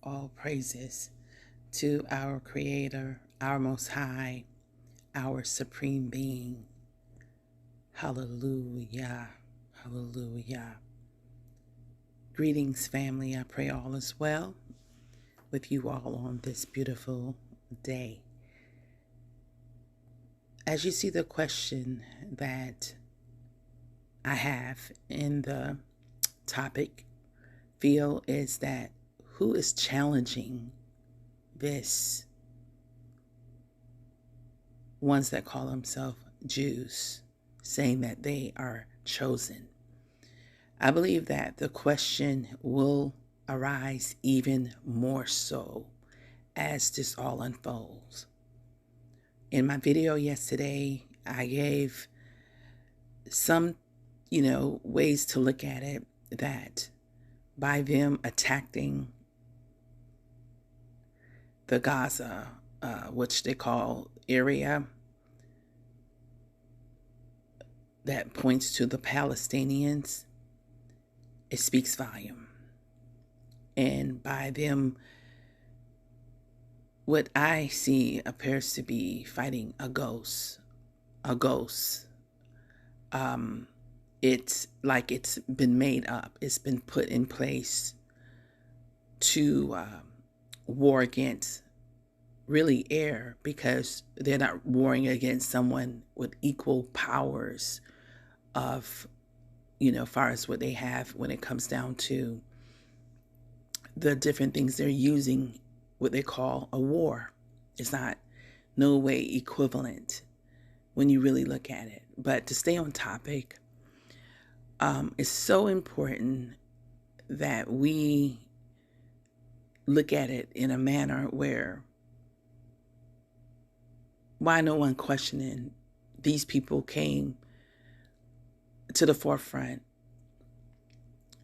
all praises to our Creator, our Most High, our Supreme Being. Hallelujah. Hallelujah. Greetings, family. I pray all is well with you all on this beautiful day. As you see, the question that I have in the topic field is that who is challenging this ones that call themselves Jews, saying that they are chosen? I believe that the question will arise even more so as this all unfolds. In my video yesterday, I gave some, ways to look at it, that by them attacking the Gaza, which they call area, that points to the Palestinians, it speaks volume. And by them, what I see appears to be fighting a ghost. It's like it's been made up. It's been put in place to war against really air, because they're not warring against someone with equal powers of, far as what they have when it comes down to the different things they're using, what they call a war. It's not no way equivalent when you really look at it. But to stay on topic, it's so important that we look at it in a manner where, why no one questioning these people came to the forefront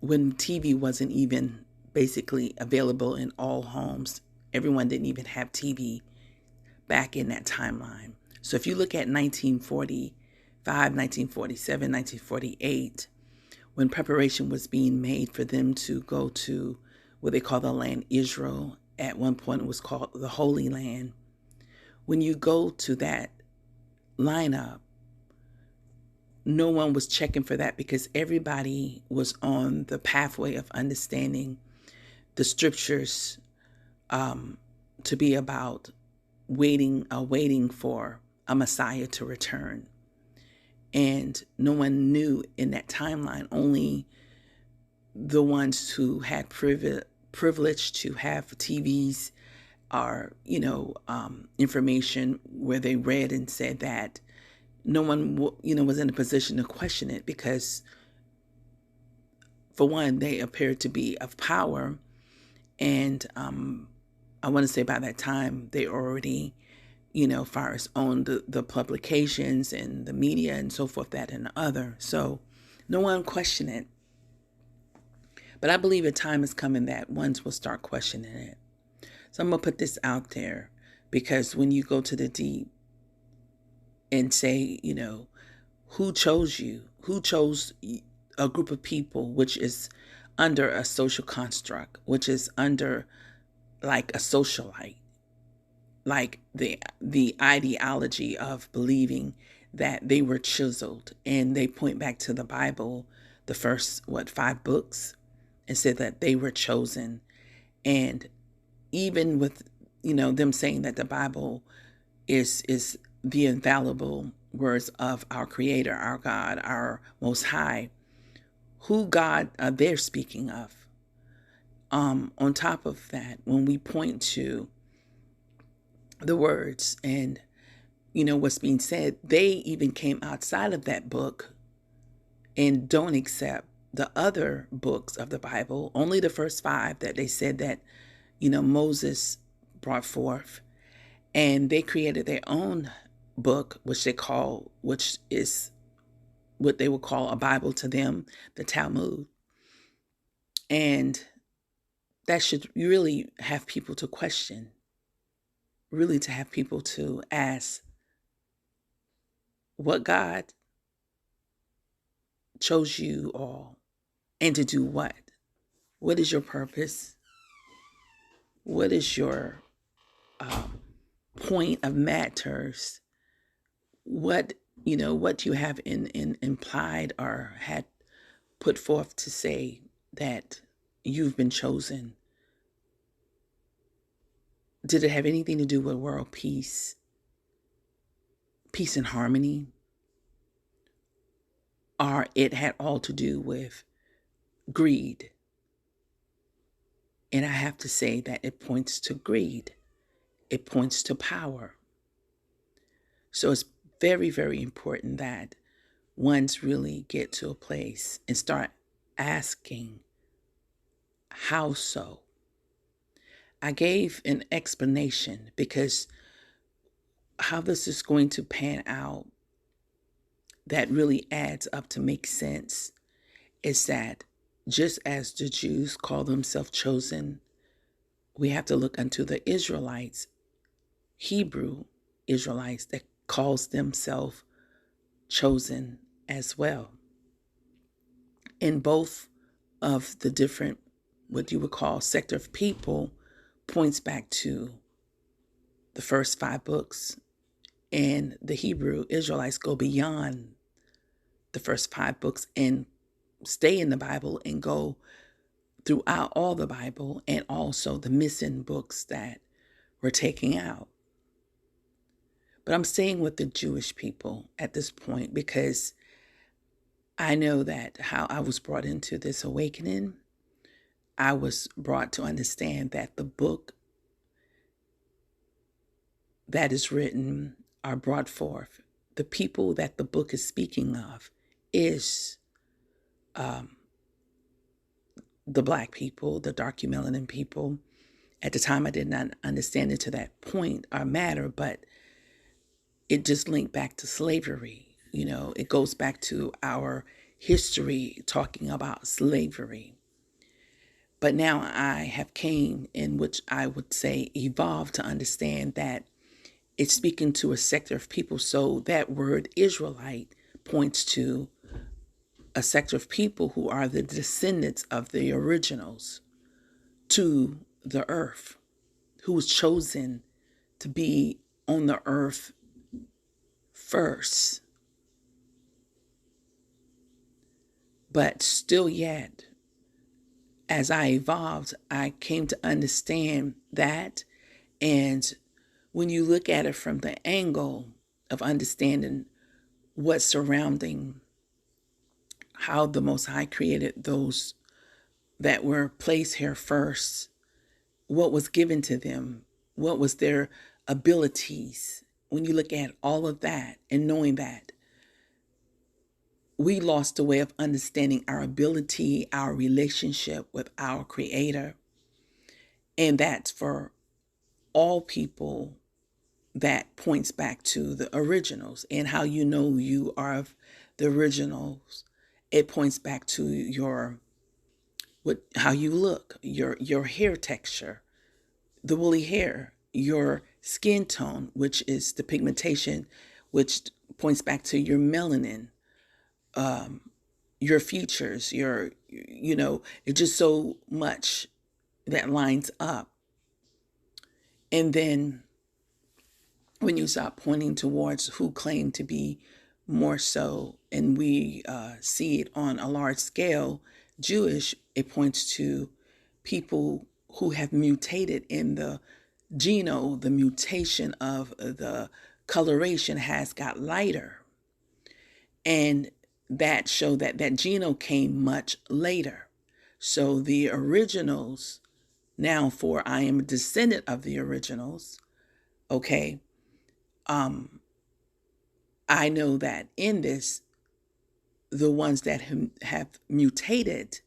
when TV wasn't even basically available in all homes. Everyone didn't even have TV back in that timeline. So if you look at 1945, 1947, 1948, when preparation was being made for them to go to what they call the land Israel, at one point it was called the Holy Land. When you go to that lineup, no one was checking for that, because everybody was on the pathway of understanding the scriptures to be about waiting for a Messiah to return. And no one knew in that timeline, only the ones who had privilege to have TVs or, information where they read and said that. No one, was in a position to question it, because for one, they appeared to be of power. And I want to say by that time, they already, far as owned the publications and the media and so forth, that and the other. So no one questioned it. But I believe a time is coming that ones will start questioning it. So I'm going to put this out there, because when you go to the deep and say, who chose you? Who chose a group of people which is under a social construct, which is under like a socialite, like the ideology of believing that they were chiseled, and they point back to the Bible, the first 5 books, and said that they were chosen. And even with them saying that the Bible is the infallible words of our Creator, our God, our Most High, who God they're speaking of. On top of that, when we point to the words and what's being said, they even came outside of that book and don't accept the other books of the Bible, only the first 5 that they said that Moses brought forth. And they created their own book, which is what they would call a Bible to them, the Talmud. And that should really have people to question, really to have people to ask, what God chose you all, and to do what? What is your purpose? What is your point of matters? What what you have in implied or had put forth to say that you've been chosen? Did it have anything to do with world peace, peace and harmony, or it had all to do with greed? And I have to say that it points to greed. It points to power. So it's very, very important that ones really get to a place and start asking, how so? I gave an explanation because how this is going to pan out that really adds up to make sense is that just as the Jews call themselves chosen, we have to look unto the Israelites, Hebrew Israelites, that calls themselves chosen as well. In both of the different, what you would call sector of people, points back to the first 5 books, and the Hebrew Israelites go beyond the first 5 books and stay in the Bible and go throughout all the Bible, and also the missing books that were taken out. But I'm staying with the Jewish people at this point because I know that how I was brought into this awakening, I was brought to understand that the book that is written are brought forth. The people that the book is speaking of is the Black people, the dark melanin people. At the time, I did not understand it to that point or matter, but it just linked back to slavery. It goes back to our history talking about slavery. But now I have came in which I would say evolved to understand that it's speaking to a sector of people. So that word Israelite points to a sector of people who are the descendants of the originals to the earth, who was chosen to be on the earth first. But still yet, as I evolved, I came to understand that. And when you look at it from the angle of understanding what's surrounding how the Most High created those that were placed here first, what was given to them, what was their abilities. When you look at all of that and knowing that, we lost a way of understanding our ability, our relationship with our Creator. And that's for all people, that points back to the originals. And how you know you are of the originals, it points back to how you look, your hair texture, the woolly hair, your skin tone, which is the pigmentation, which points back to your melanin, your features, it's just so much that lines up. And then when you start pointing towards who claim to be more so, and we see it on a large scale, Jewish, it points to people who have mutated in the genome. The mutation of the coloration has got lighter. And that showed that genome came much later. So the originals, now for I am a descendant of the originals, okay, I know that in this, the ones that have mutated,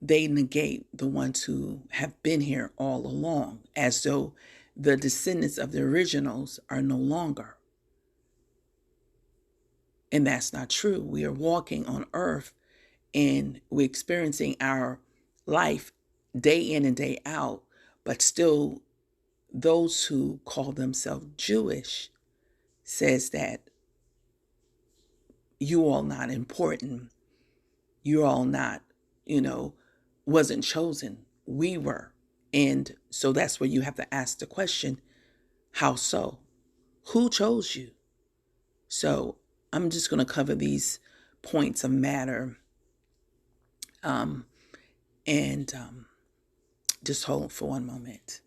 they negate the ones who have been here all along, as though the descendants of the originals are no longer. And that's not true. We are walking on earth and we're experiencing our life day in and day out, but still those who call themselves Jewish says that you all not important. You all not, wasn't chosen. We were. And so that's where you have to ask the question, how so? Who chose you? So I'm just going to cover these points of matter, um, and just hold for one moment.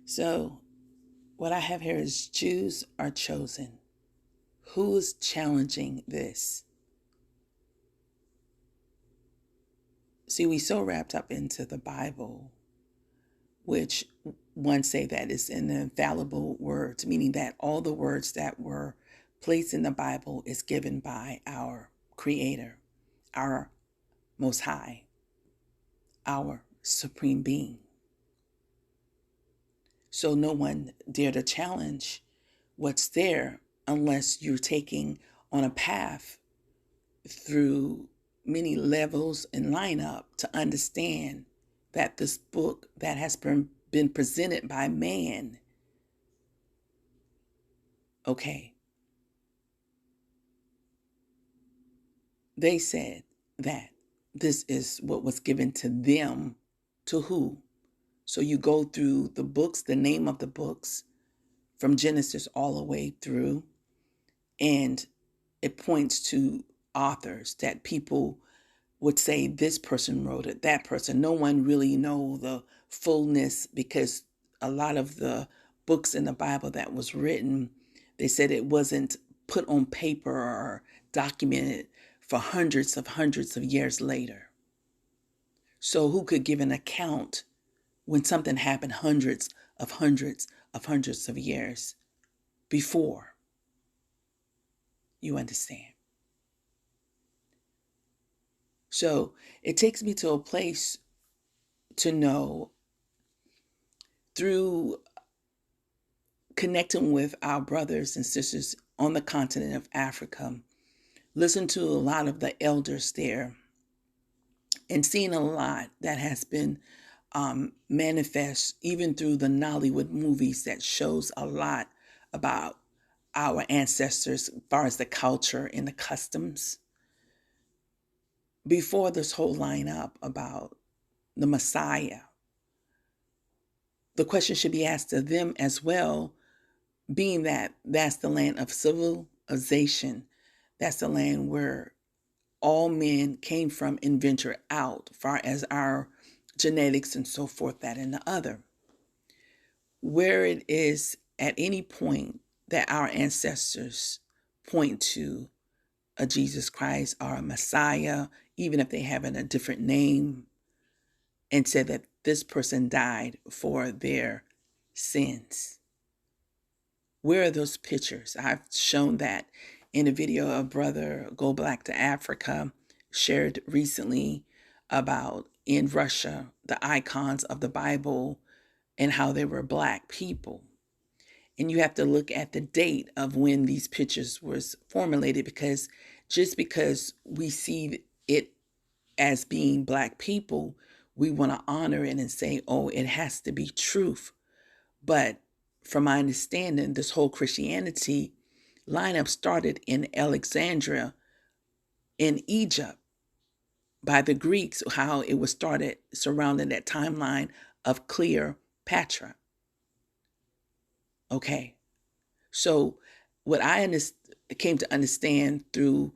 So what I have here is Jews are chosen. Who is challenging this? See, we so wrapped up into the Bible, which one say that is an infallible words, meaning that all the words that were placed in the Bible is given by our Creator, our Most High, our Supreme Being. So no one dare to challenge what's there unless you're taking on a path through many levels and lineup to understand that this book that has been presented by man, okay, they said that this is what was given to them. To who? So you go through the books, the name of the books, from Genesis all the way through, and it points to authors that people would say this person wrote it, that person. No one really know the fullness, because a lot of the books in the Bible that was written, they said it wasn't put on paper or documented for hundreds of years later. So who could give an account when something happened hundreds of years before? You understand? So it takes me to a place to know, through connecting with our brothers and sisters on the continent of Africa, listen to a lot of the elders there, and seeing a lot that has been manifest even through the Nollywood movies that shows a lot about our ancestors as far as the culture and the customs. Before this whole lineup about the Messiah, the question should be asked to them as well, being that that's the land of civilization. That's the land where all men came from and ventured out, far as our genetics and so forth, that and the other. Where it is at any point that our ancestors point to a Jesus Christ or a Messiah, even if they have a different name, and said that this person died for their sins. Where are those pictures? I've shown that in a video of Brother Go Black to Africa shared recently about in Russia, the icons of the Bible and how they were Black people. And you have to look at the date of when these pictures was formulated, because just because we see it as being Black people, we want to honor it and say, oh, it has to be truth. But from my understanding, this whole Christianity lineup started in Alexandria in Egypt by the Greeks, how it was started surrounding that timeline of Cleopatra. Okay, so what I came to understand through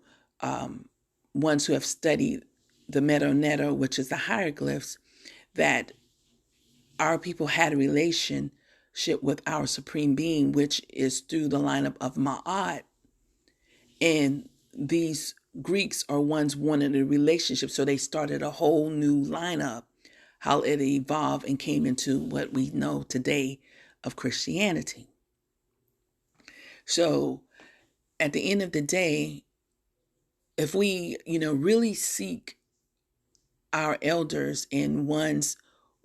ones who have studied the Medu Neter, which is the hieroglyphs, that our people had a relationship with our supreme being, which is through the lineup of Ma'at. And these Greeks are ones wanted a relationship, so they started a whole new lineup, how it evolved and came into what we know today of Christianity. So at the end of the day, if we, really seek our elders and ones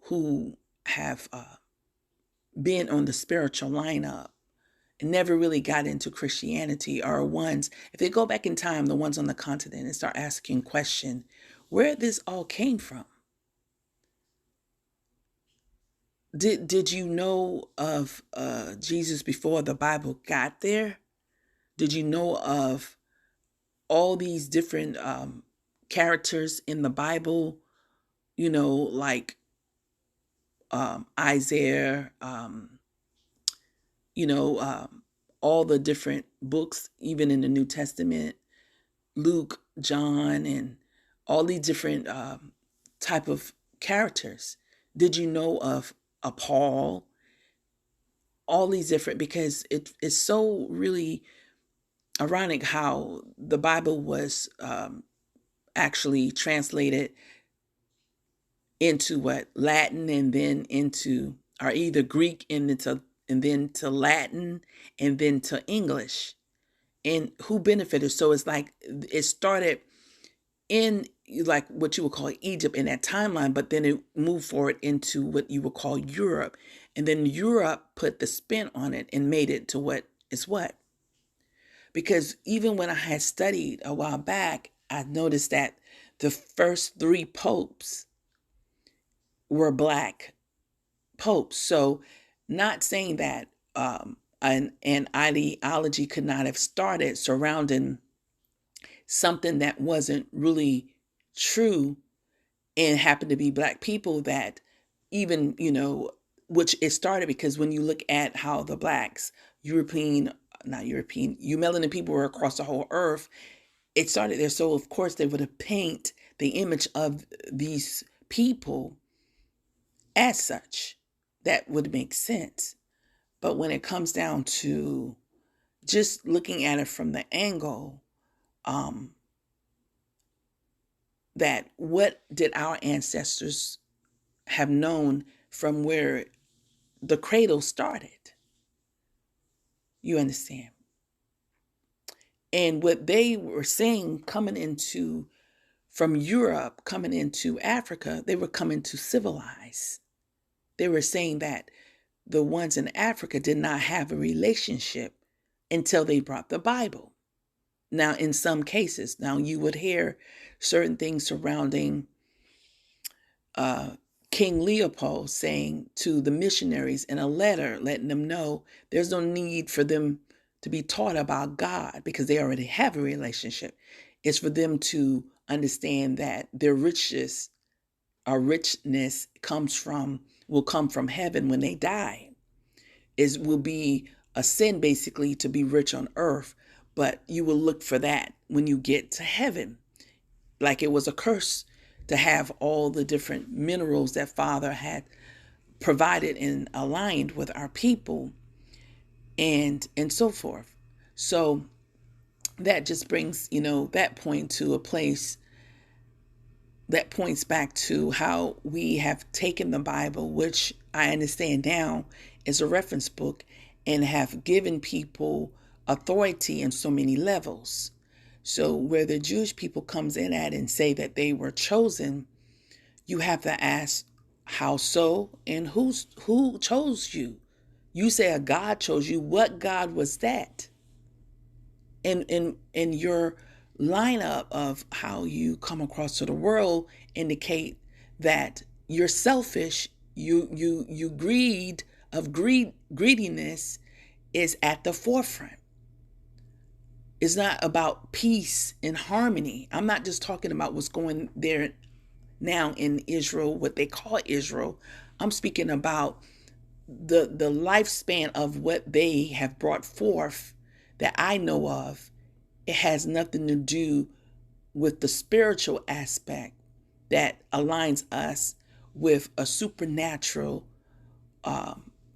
who have been on the spiritual lineup and never really got into Christianity, are ones, if they go back in time, the ones on the continent, and start asking question, where this all came from. Did you know of Jesus before the Bible got there? Did you know of all these different characters in the Bible like Isaiah, you know, all the different books, even in the New Testament, Luke, John, and all these different type of characters. Did you know of a Paul? All these different, because it's so really ironic how the Bible was actually translated into what Latin, and then into, or either Greek and then to Latin, and then to English. And who benefited? So it's like it started in, like, what you would call Egypt in that timeline, but then it moved forward into what you would call Europe. And then Europe put the spin on it and made it to what is what. Because even when I had studied a while back, I noticed that the first three popes were black popes. So, not saying that an ideology could not have started surrounding something that wasn't really true and happened to be black people, that even, which it started because when you look at how the blacks, not European, you melanin people were across the whole earth, it started there. So of course they would have paint the image of these people as such. That would make sense. But when it comes down to just looking at it from the angle, that what did our ancestors have known from where the cradle started? You understand? And what they were saying from Europe, coming into Africa, they were coming to civilize. They were saying that the ones in Africa did not have a relationship until they brought the Bible. Now, in some cases, you would hear certain things surrounding King Leopold saying to the missionaries in a letter, letting them know there's no need for them to be taught about God because they already have a relationship. It's for them to understand that their richness will come from heaven when they die. It will be a sin basically to be rich on earth, but you will look for that when you get to heaven. Like it was a curse to have all the different minerals that Father had provided and aligned with our people, and so forth. So that just brings, that point to a place that points back to how we have taken the Bible, which I understand now is a reference book, and have given people authority in so many levels. So where the Jewish people comes in at and say that they were chosen, you have to ask, how so? And who chose you? You say a God chose you. What God was that? And in your lineup of how you come across to the world indicate that you're selfish. You greediness is at the forefront. It's not about peace and harmony. I'm not just talking about what's going there now in Israel, what they call Israel. I'm speaking about the lifespan of what they have brought forth that I know of. It has nothing to do with the spiritual aspect that aligns us with a supernatural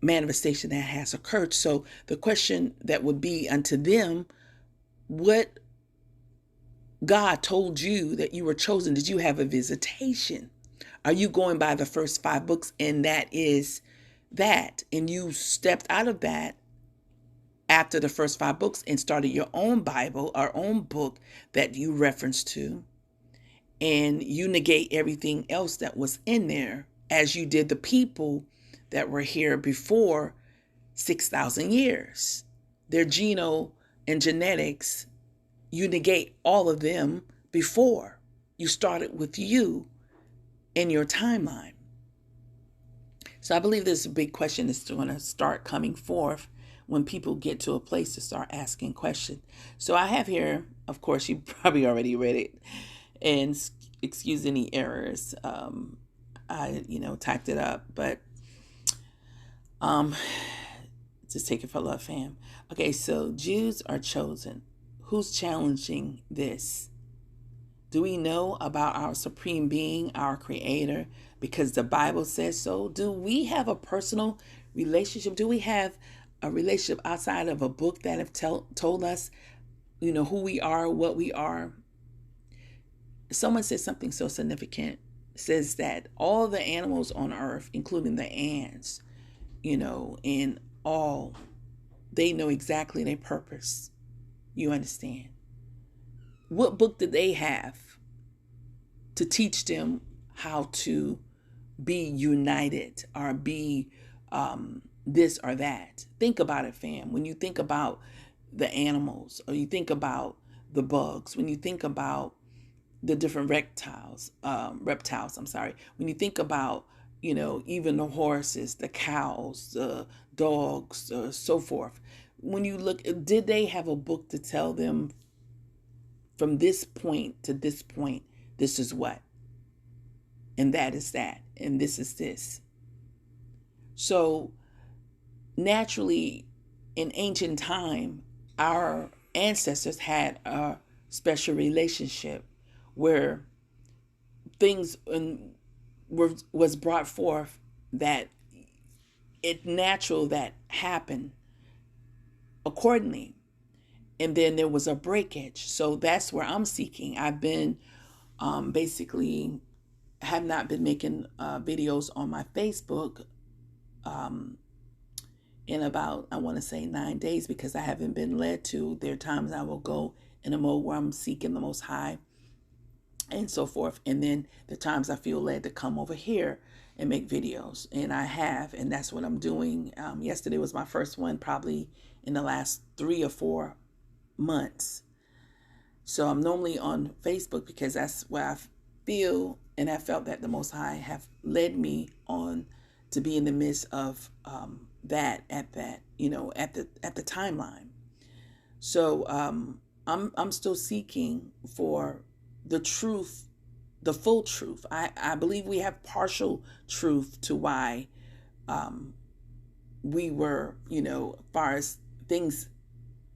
manifestation that has occurred. So the question that would be unto them, what God told you that you were chosen? Did you have a visitation? Are you going by the first 5 books and that is that? And you stepped out of that after the first 5 books and started your own Bible, our own book that you reference to, and you negate everything else that was in there, as you did the people that were here before 6,000 years. Their genome and genetics, you negate all of them before. You started with you in your timeline. So I believe this is a big question that's going to start coming forth when people get to a place to start asking questions. So I have here, of course, you probably already read it, and excuse any errors. I typed it up, but um, just take it for love, fam. Okay, so Jews are chosen. Who's challenging this? Do we know about our supreme being, our creator, because the Bible says so? Do we have a personal relationship? Do we have a relationship outside of a book that have told us, who we are, what we are? Someone said something so significant. It says that all the animals on earth, including the ants, and all, they know exactly their purpose. You understand? What book did they have to teach them how to be united or be this or that? Think about it, fam. When you think about the animals, or you think about the bugs, when you think about the different reptiles, when you think about, even the horses, the cows, the dogs, so forth. When you look, did they have a book to tell them from this point to this point, this is what, and that is that, and this is this? So naturally, in ancient time, our ancestors had a special relationship where things was brought forth that it natural that happened accordingly, and then there was a breakage. So that's where I'm seeking. I've been basically have not been making videos on my Facebook in about, I want to say, 9 days, because I haven't been led to. There are times I will go in a mode where I'm seeking the Most High and so forth, and then the times I feel led to come over here and make videos, and I have, and that's what I'm doing. Yesterday was my first one, probably in the last 3 or 4 months. So I'm normally on Facebook because that's where I feel and I felt that the Most High have led me on to be in the midst of that at the timeline. So I'm still seeking for the truth, the full truth. I believe we have partial truth to why we were, as far as things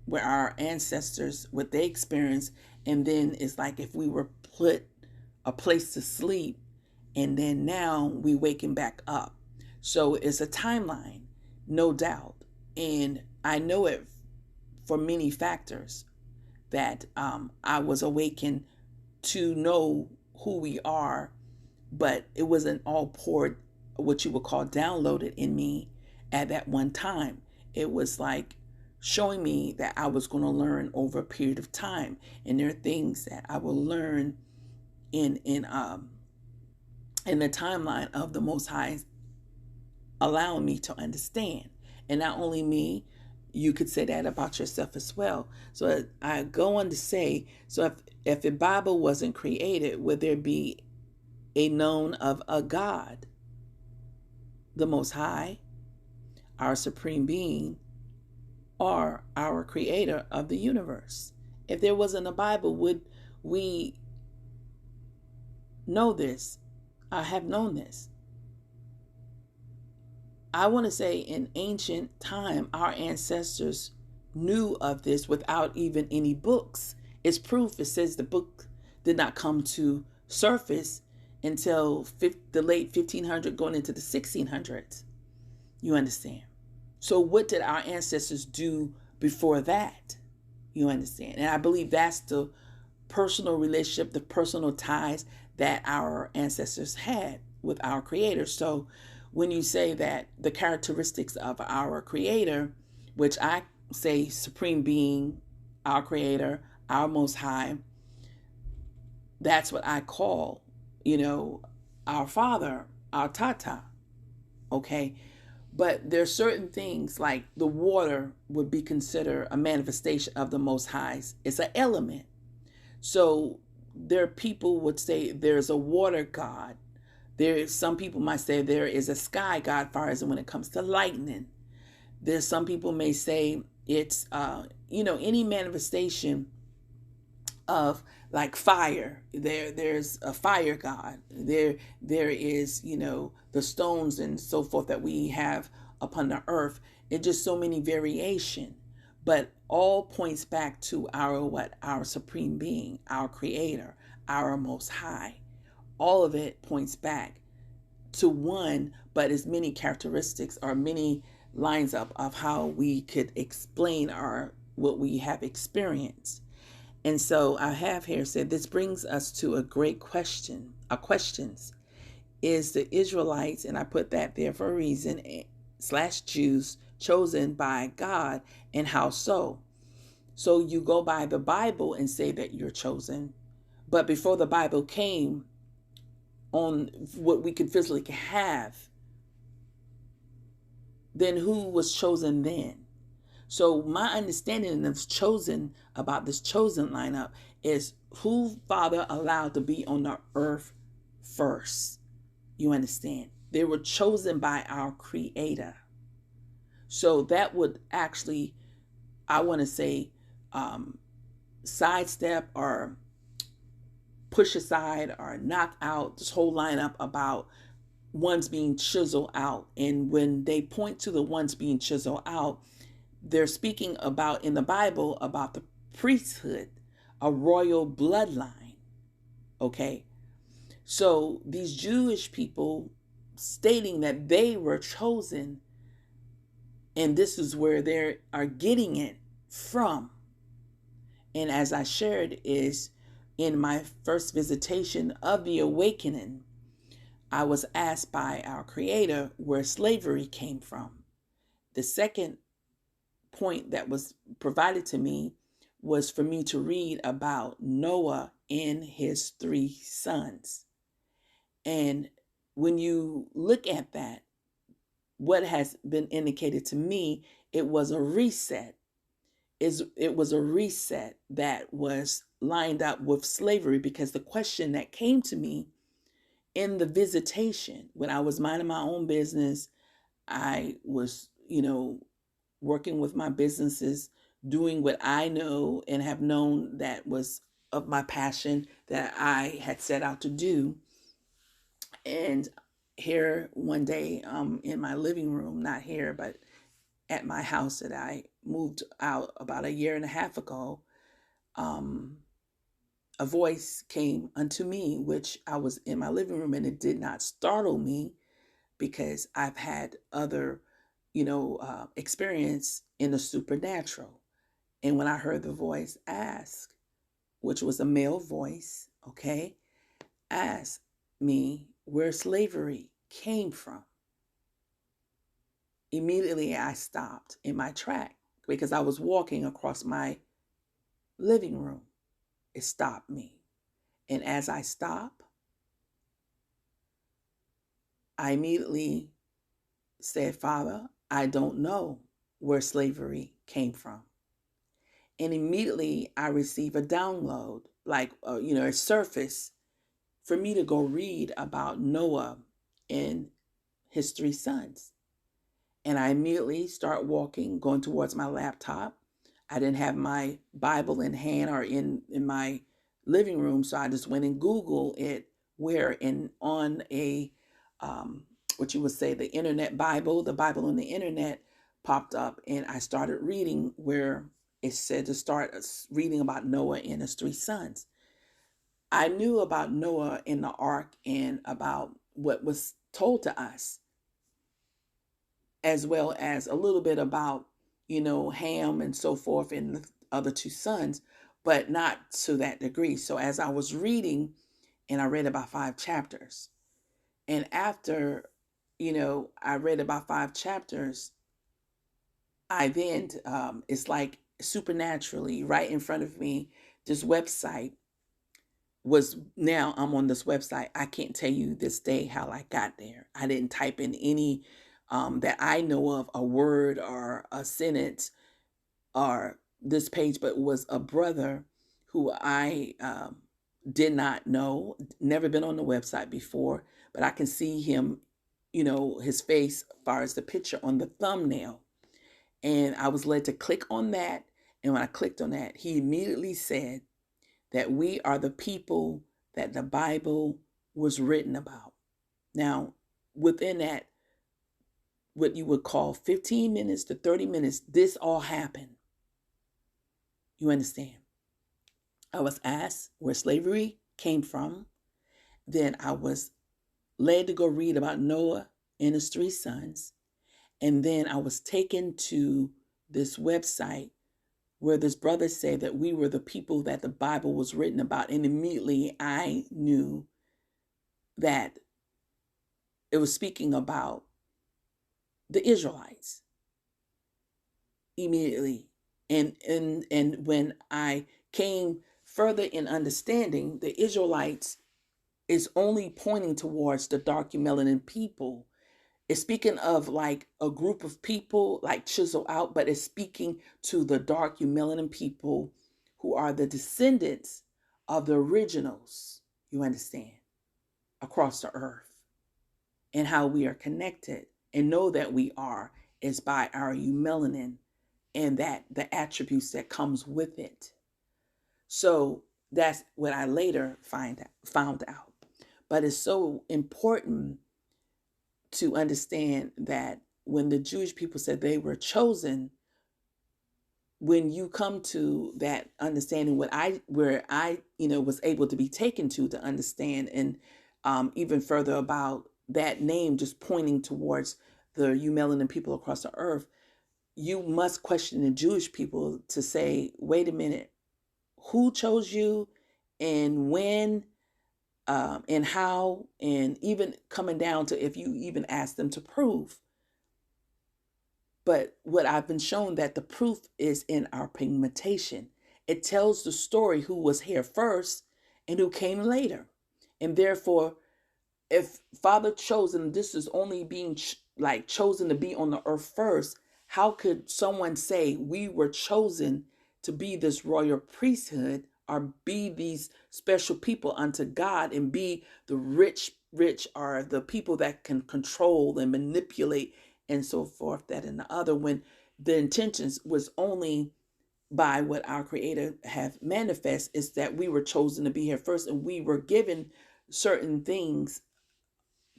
where our ancestors, what they experienced, and then it's like if we were put a place to sleep, and then now we waking back up. So it's a timeline, no doubt. And I know it for many factors that I was awakened to know who we are, but it wasn't all poured, what you would call downloaded in me at that one time. It was like showing me that I was going to learn over a period of time, and there are things that I will learn in the timeline of the Most High allowing me to understand. And not only me, you could say that about yourself as well. So I go on to say, so if the Bible wasn't created, would there be a known of a God, the Most High, our supreme being, or our creator of the universe? If there wasn't a Bible, would we know this? I have known this. I want to say in ancient time, our ancestors knew of this without even any books. It's proof. It says the book did not come to surface until the late 1500s, going into the 1600s. You understand? So what did our ancestors do before that? You understand? And I believe that's the personal relationship, the personal ties that our ancestors had with our creator. So when you say that the characteristics of our creator, which I say supreme being, our creator, our Most High, that's what I call, our Father, our Tata. Okay. But there's certain things like the water would be considered a manifestation of the Most High's. It's an element. So there, people would say there's a water god. Some people might say there is a sky god, far as when it comes to lightning. There's some people may say it's any manifestation of like fire. There's a fire god. There is, the stones and so forth that we have upon the earth. It's just so many variation, but all points back to our supreme being, our creator, our most high. All of it points back to one, but as many characteristics or many lines up of how we could explain our what we have experienced. And so I have here said this brings us to a great question. Our questions is the Israelites, and I put that there for a reason, slash Jews chosen by God, and how so? So you go by the Bible and say that you're chosen, but before the Bible came on what we could physically have, then who was chosen then? So my understanding of chosen, about this chosen lineup, is who Father allowed to be on the earth first. You understand? They were chosen by our Creator. So that would actually, I want to say, sidestep or push aside or knock out this whole lineup about ones being chiseled out. And when they point to the ones being chiseled out, they're speaking about in the Bible about the priesthood, a royal bloodline. Okay. So these Jewish people stating that they were chosen, and this is where they are getting it from. And as I shared, is in my first visitation of the awakening, I was asked by our Creator where slavery came from. The second point that was provided to me was for me to read about Noah and his 3 sons. And when you look at that, what has been indicated to me, it was a reset. It was a reset that was lined up with slavery, because the question that came to me in the visitation, when I was minding my own business, I was, working with my businesses, doing what I know and have known that was of my passion that I had set out to do. And here one day, in my living room, not here, but at my house that I moved out about a year and a half ago, um, a voice came unto me, which I was in my living room, and it did not startle me because I've had other, experience in the supernatural. And when I heard the voice ask, which was a male voice, okay, ask me where slavery came from, immediately I stopped in my track because I was walking across my living room. It stopped me. And as I stop, I immediately said, Father, I don't know where slavery came from. And immediately I receive a download, like, a surface for me to go read about Noah and his 3 sons. And I immediately start walking, going towards my laptop. I didn't have my Bible in hand or in my living room, so I just went and Googled it, where in on a what you would say the internet Bible, the Bible on the internet popped up, and I started reading where it said to start reading about Noah and his 3 sons. I knew about Noah in the ark and about what was told to us, as well as a little bit about, Ham and so forth and the other 2 sons, but not to that degree. So as I was reading, and I read about 5 chapters, and after, I read about 5 chapters, I then, it's like supernaturally right in front of me, this website was, now I'm on this website. I can't tell you this day how I got there. I didn't type in any that I know of, a word or a sentence or this page, but it was a brother who I did not know, never been on the website before, but I can see him, his face as far as the picture on the thumbnail. And I was led to click on that. And when I clicked on that, he immediately said that we are the people that the Bible was written about. Now, within that, what you would call 15 minutes to 30 minutes, this all happened. You understand? I was asked where slavery came from. Then I was led to go read about Noah and his 3 sons. And then I was taken to this website where this brother said that we were the people that the Bible was written about. And immediately I knew that it was speaking about the Israelites. Immediately. And when I came further in understanding, the Israelites is only pointing towards the dark melanin people. It's speaking of like a group of people like chiseled out, but it's speaking to the dark melanin people who are the descendants of the originals, you understand, across the earth, and how we are connected and know that we are is by our melanin and that the attributes that comes with it. So that's what I later found out. But it's so important to understand that when the Jewish people said they were chosen, when you come to that understanding, where I was able to be taken to understand, and even further about that name just pointing towards the melanin people across the earth, you must question the Jewish people to say, wait a minute, who chose you and when and how, and even coming down to if you even ask them to prove. But what I've been shown that the proof is in our pigmentation. It tells the story who was here first and who came later. And therefore, if Father chosen, this is only being chosen to be on the earth first, how could someone say we were chosen to be this royal priesthood or be these special people unto God and be the rich are the people that can control and manipulate and so forth, that and the other, when the intentions was only by what our Creator have manifest is that we were chosen to be here first and we were given certain things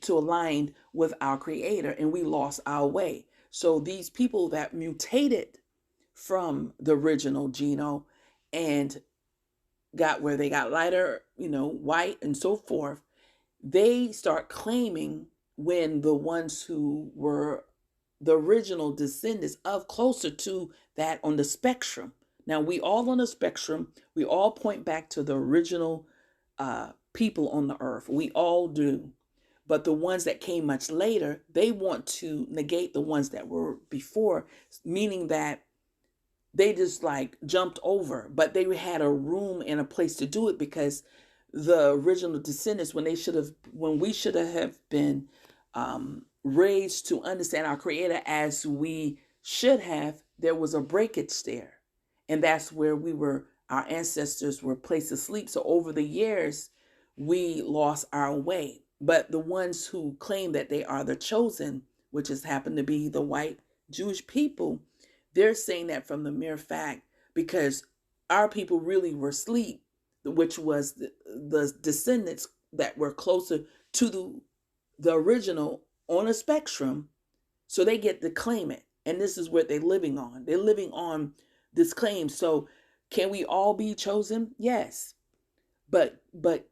to align with our Creator, and we lost our way. So these people that mutated from the original Geno and got where they got lighter, white and so forth, they start claiming when the ones who were the original descendants of closer to that on the spectrum. Now we all on the spectrum, we all point back to the original people on the earth. We all do. But the ones that came much later, they want to negate the ones that were before, meaning that they just jumped over, but they had a room and a place to do it because the original descendants, when we should have been raised to understand our Creator as we should have, there was a breakage there. And that's where our ancestors were placed asleep. So over the years, we lost our way. But the ones who claim that they are the chosen, which has happened to be the white Jewish people, they're saying that from the mere fact because our people really were asleep, which was the descendants that were closer to the original on a spectrum. So they get to claim it. And this is what they're living on. They're living on this claim. So can we all be chosen? Yes. But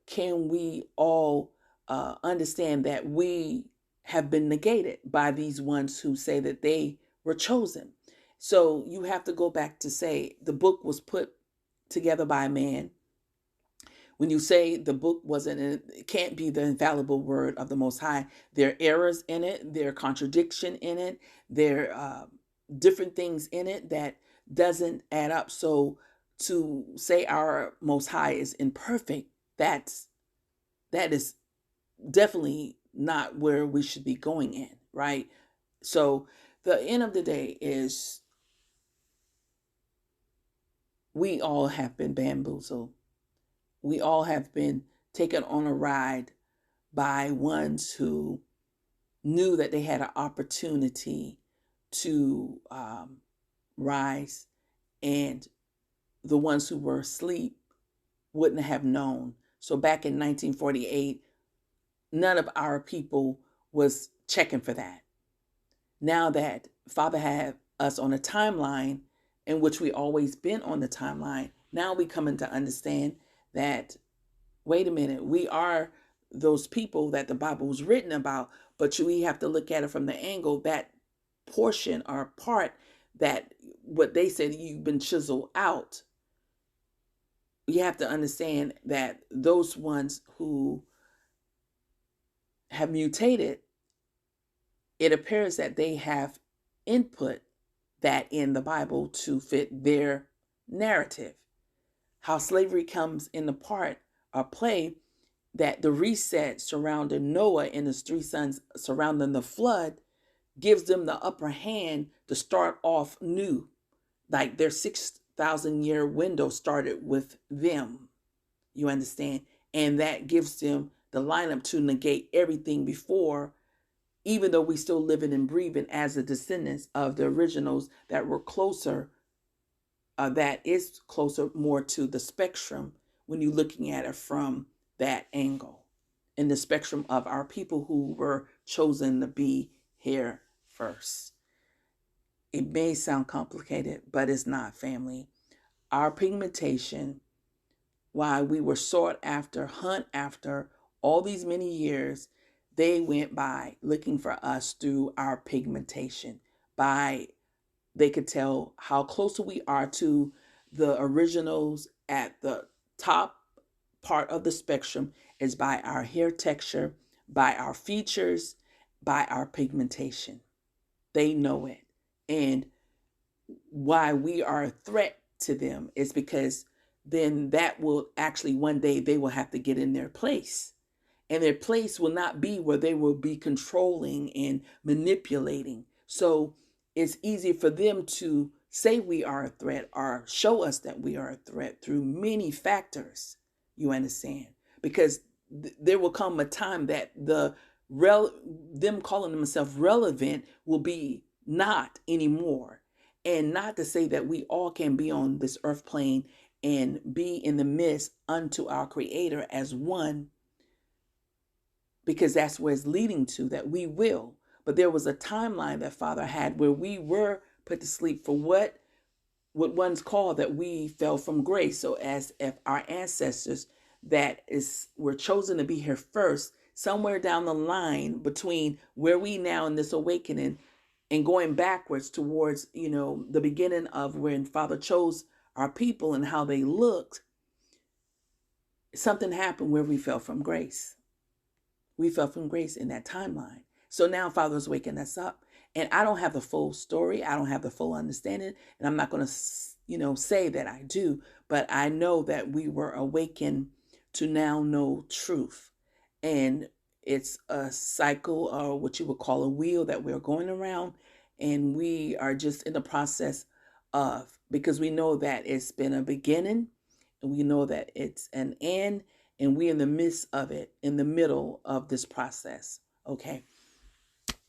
can we all understand that we have been negated by these ones who say that they were chosen? So you have to go back to say the book was put together by man. When you say the book it can't be the infallible word of the Most High. There are errors in it. There are contradiction in it. There are different things in it that doesn't add up. So to say our Most High is imperfect, that is definitely not where we should be going in, right? So the end of the day is we all have been bamboozled. We all have been taken on a ride by ones who knew that they had an opportunity to rise, and the ones who were asleep wouldn't have known. So back in 1948, none of our people was checking for that. Now that Father had us on a timeline in which we always been on the timeline, now we coming to understand that, wait a minute, we are those people that the Bible was written about, but we have to look at it from the angle that portion or part that what they said you've been chiseled out. You have to understand that those ones who have mutated, it appears that they have input that in the Bible to fit their narrative. How slavery comes in the part or play that the reset surrounding Noah and his three sons surrounding the flood gives them the upper hand to start off new. Like their 6,000-year window started with them. You understand? And that gives them the lineup to negate everything before, even though we still living and breathing as the descendants of the originals that were closer, that is closer more to the spectrum when you're looking at it from that angle, in the spectrum of our people who were chosen to be here first. It may sound complicated, but it's not, family. Our pigmentation, why we were sought after, hunt after all these many years, they went by looking for us through our pigmentation. They could tell how close we are to the originals at the top part of the spectrum is by our hair texture, by our features, by our pigmentation. They know it. And why we are a threat to them is because then that will actually one day they will have to get in their place. And their place will not be where they will be controlling and manipulating. So it's easy for them to say we are a threat or show us that we are a threat through many factors. You understand? Because there will come a time that them calling themselves relevant will be not anymore. And not to say that we all can be on this earth plane and be in the midst unto our Creator as one, because that's where it's leading to, that we will. But there was a timeline that Father had where we were put to sleep for what one's called that we fell from grace. So as if our ancestors were chosen to be here first, somewhere down the line between where we now in this awakening and going backwards towards, the beginning of when Father chose our people and how they looked, something happened where we fell from grace. We fell from grace in that timeline. So now Father's waking us up. And I don't have the full story. I don't have the full understanding. And I'm not going to, say that I do. But I know that we were awakened to now know truth. And it's a cycle, or what you would call a wheel, that we're going around. And we are just in the process of, because we know that it's been a beginning. And we know that it's an end. And we're in the midst of it, in the middle of this process. Okay.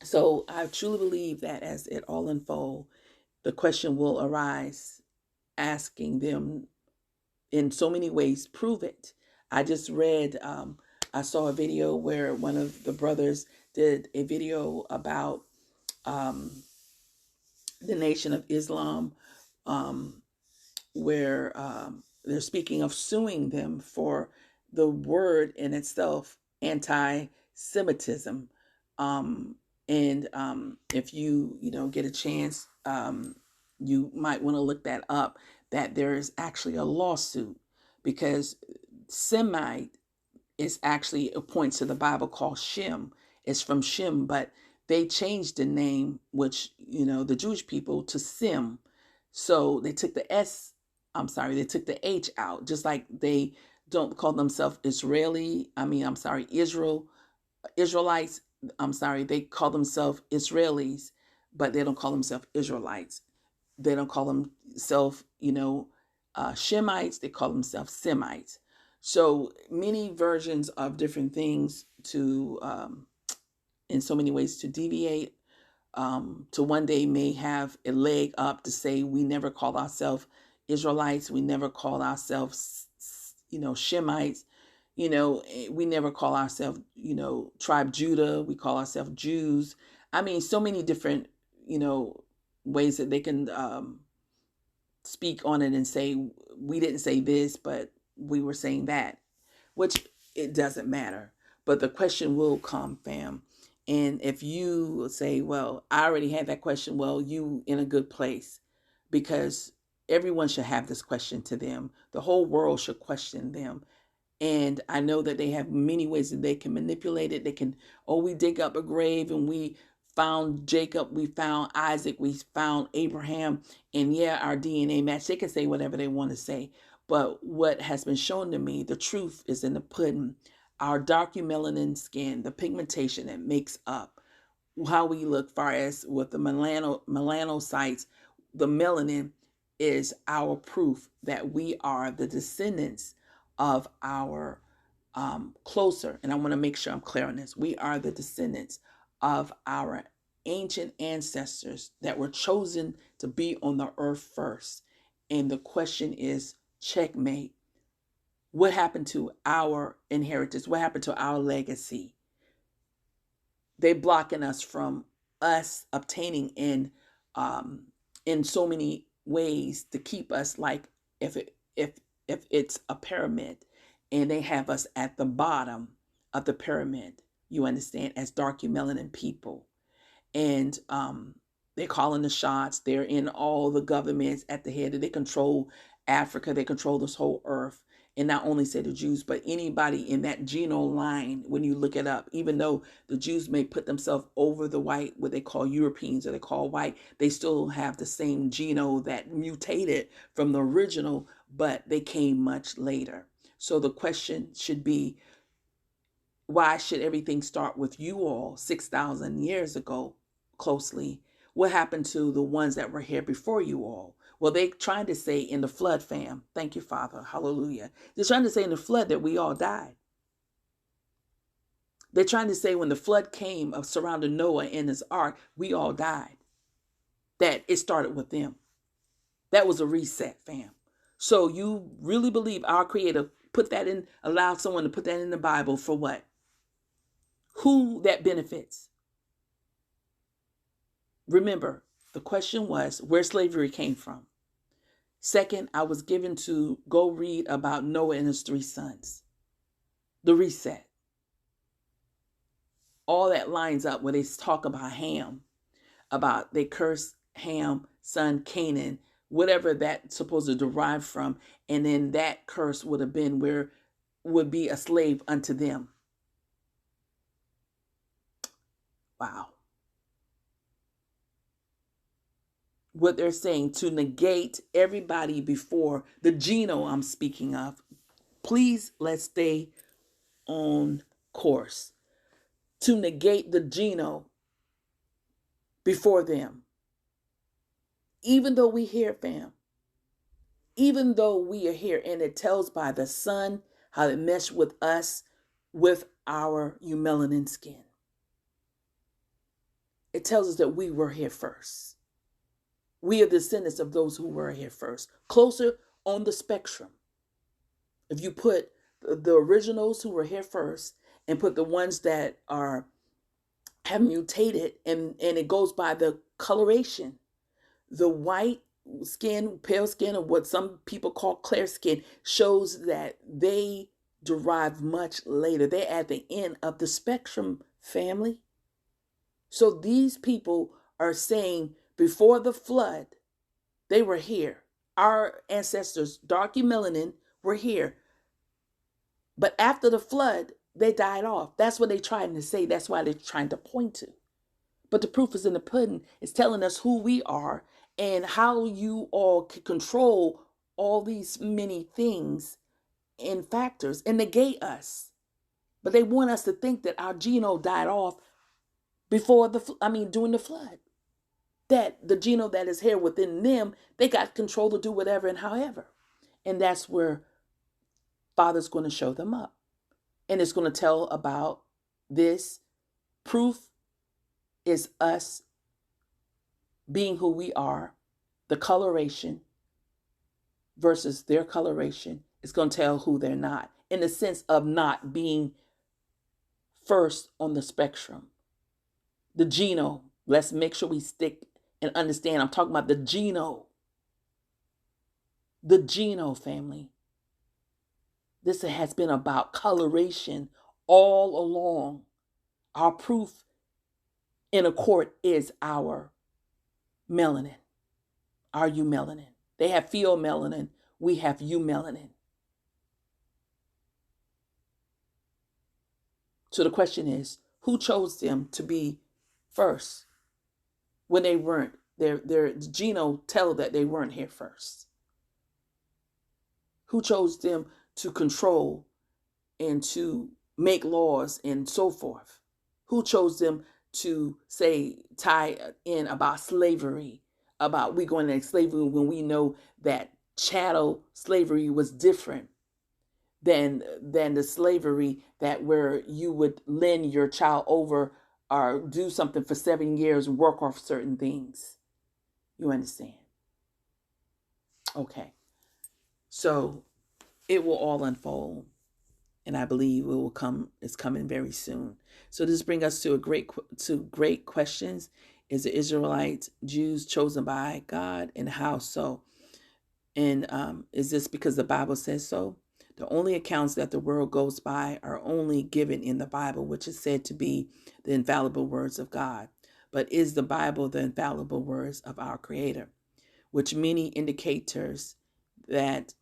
So I truly believe that as it all unfolds, the question will arise, asking them in so many ways, prove it. I just read, I saw a video where one of the brothers did a video about the Nation of Islam, where they're speaking of suing them for the word in itself, anti-Semitism. And if you get a chance, you might want to look that up, that there is actually a lawsuit, because Semite is actually a point to the Bible called Shem. It's from Shem, but they changed the name, which, the Jewish people, to Sem. So they took the they took the H out, just like they don't call themselves Israelites. They call themselves Israelis, but they don't call themselves Israelites. They don't call themselves, Shemites. They call themselves Semites. So many versions of different things to, in so many ways, to deviate, to one day may have a leg up to say we never call ourselves Israelites. We never call ourselves Shemites. We never call ourselves, tribe Judah. We call ourselves Jews. I mean, so many different, ways that they can speak on it and say, we didn't say this, but we were saying that, which it doesn't matter. But the question will come, fam. And if you say, well, I already had that question, well, you in a good place, because everyone should have this question to them. The whole world should question them. And I know that they have many ways that they can manipulate it. They can, we dig up a grave and we found Jacob, we found Isaac, we found Abraham, and yeah, our DNA match. They can say whatever they want to say. But what has been shown to me, the truth is in the pudding. Our dark melanin skin, the pigmentation that makes up how we look, far as with the melanocytes, the melanin is our proof that we are the descendants of our closer. And I want to make sure I'm clear on this. We are the descendants of our ancient ancestors that were chosen to be on the earth first. And the question is, checkmate. What happened to our inheritance? What happened to our legacy? They blocking us from us obtaining in so many ways to keep us like if it's a pyramid, and they have us at the bottom of the pyramid. You understand, as dark melanin people, and they're calling the shots. They're in all the governments at the head. They control Africa. They control this whole earth. And not only say the Jews, but anybody in that genome line, when you look it up, even though the Jews may put themselves over the white, what they call Europeans or they call white, they still have the same genome that mutated from the original, but they came much later. So the question should be, why should everything start with you all 6,000 years ago closely? What happened to the ones that were here before you all? Well, they trying to say in the flood, fam. Thank you, Father. Hallelujah. They're trying to say in the flood that we all died. They're trying to say when the flood came of surrounding Noah and his ark, we all died. That it started with them. That was a reset, fam. So you really believe our Creator put that in, allowed someone to put that in the Bible for what? Who that benefits? Remember, the question was where slavery came from. Second, I was given to go read about Noah and his 3 sons. The reset. All that lines up where they talk about Ham, about they curse Ham, son Canaan, whatever that's supposed to derive from, and then that curse would have been where would be a slave unto them. Wow. What they're saying to negate everybody before the genome I'm speaking of. Please, let's stay on course. To negate the genome before them. Even though we hear, fam, even though we are here, and it tells by the sun how it meshed with us, with our melanin skin. It tells us that we were here first. We are descendants of those who were here first, closer on the spectrum. If you put the originals who were here first and put the ones that have mutated, and it goes by the coloration, the white skin, pale skin, or what some people call clear skin, shows that they derive much later. They're at the end of the spectrum, family. So these people are saying before the flood, they were here. Our ancestors, dark melanin, were here. But after the flood, they died off. That's what they're trying to say. That's why they're trying to point to. But the proof is in the pudding. It's telling us who we are and how you all can control all these many things and factors and negate us. But they want us to think that our genome died off during the flood. That the genome that is here within them, they got control to do whatever and however. And that's where Father's going to show them up. And it's going to tell about this. Proof is us being who we are. The coloration versus their coloration It's going to tell who they're not, in the sense of not being first on the spectrum. The genome. Let's make sure we stick and understand. I'm talking about the genome. The genome, family. This has been about coloration all along. Our proof in a court is our melanin, our eumelanin. They have pheomelanin. We have eumelanin. So the question is, who chose them to be first when they weren't? Their genome tell that they weren't here first. Who chose them to control and to make laws and so forth? Who chose them to say, tie in about slavery, about we going to slavery when we know that chattel slavery was different than the slavery that where you would lend your child over or do something for 7 years and work off certain things. You understand? Okay. So it will all unfold, and I believe it will come. It's coming very soon. So this brings us to great questions. Is the Israelites Jews chosen by God, and how so? And is this because the Bible says so? The only accounts that the world goes by are only given in the Bible, which is said to be the infallible words of God. But is the Bible the infallible words of our Creator? Which many indicators that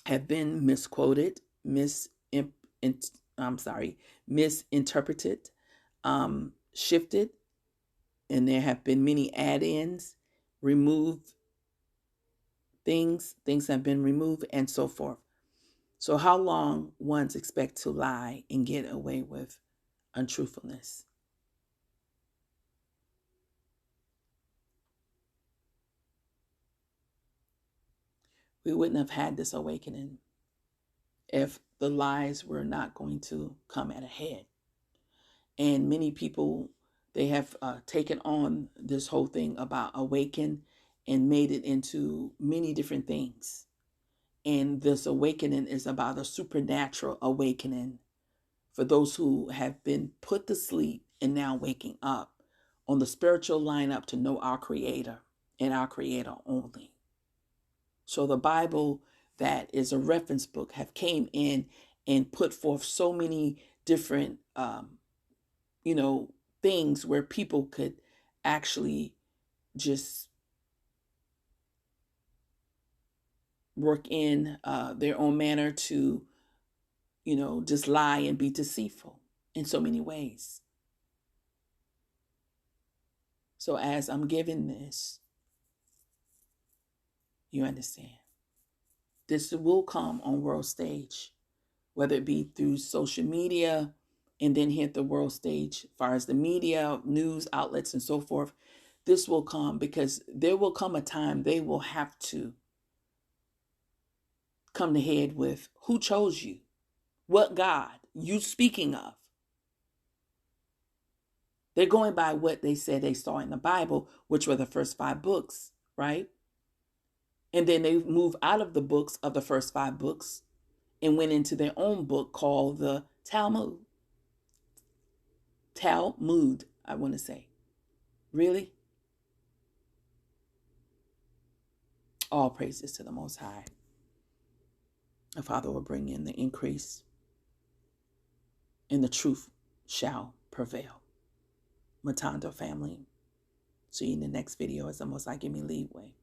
have been misquoted, misinterpreted, shifted, and there have been many add-ins, removed things have been removed, and so forth. So how long ones expect to lie and get away with untruthfulness? We wouldn't have had this awakening if the lies were not going to come at a head. And many people, they have taken on this whole thing about awaken and made it into many different things. And this awakening is about a supernatural awakening for those who have been put to sleep and now waking up on the spiritual lineup to know our Creator and our Creator only. So the Bible, that is a reference book, have came in and put forth so many different things where people could actually just work in their own manner to, just lie and be deceitful in so many ways. So as I'm giving this, you understand, this will come on world stage, whether it be through social media and then hit the world stage, as far as the media, news outlets, and so forth. This will come because there will come a time they will have to come to head with who chose you, what God you speaking of. They're going by what they said they saw in the Bible, which were the first 5 books, right? And then they moved out of the books of the first 5 books and went into their own book called the Talmud. Talmud, I want to say. Really? All praises to the Most High. The Father will bring in the increase, and the truth shall prevail. Matando family. See you in the next video as the Most High give me leeway.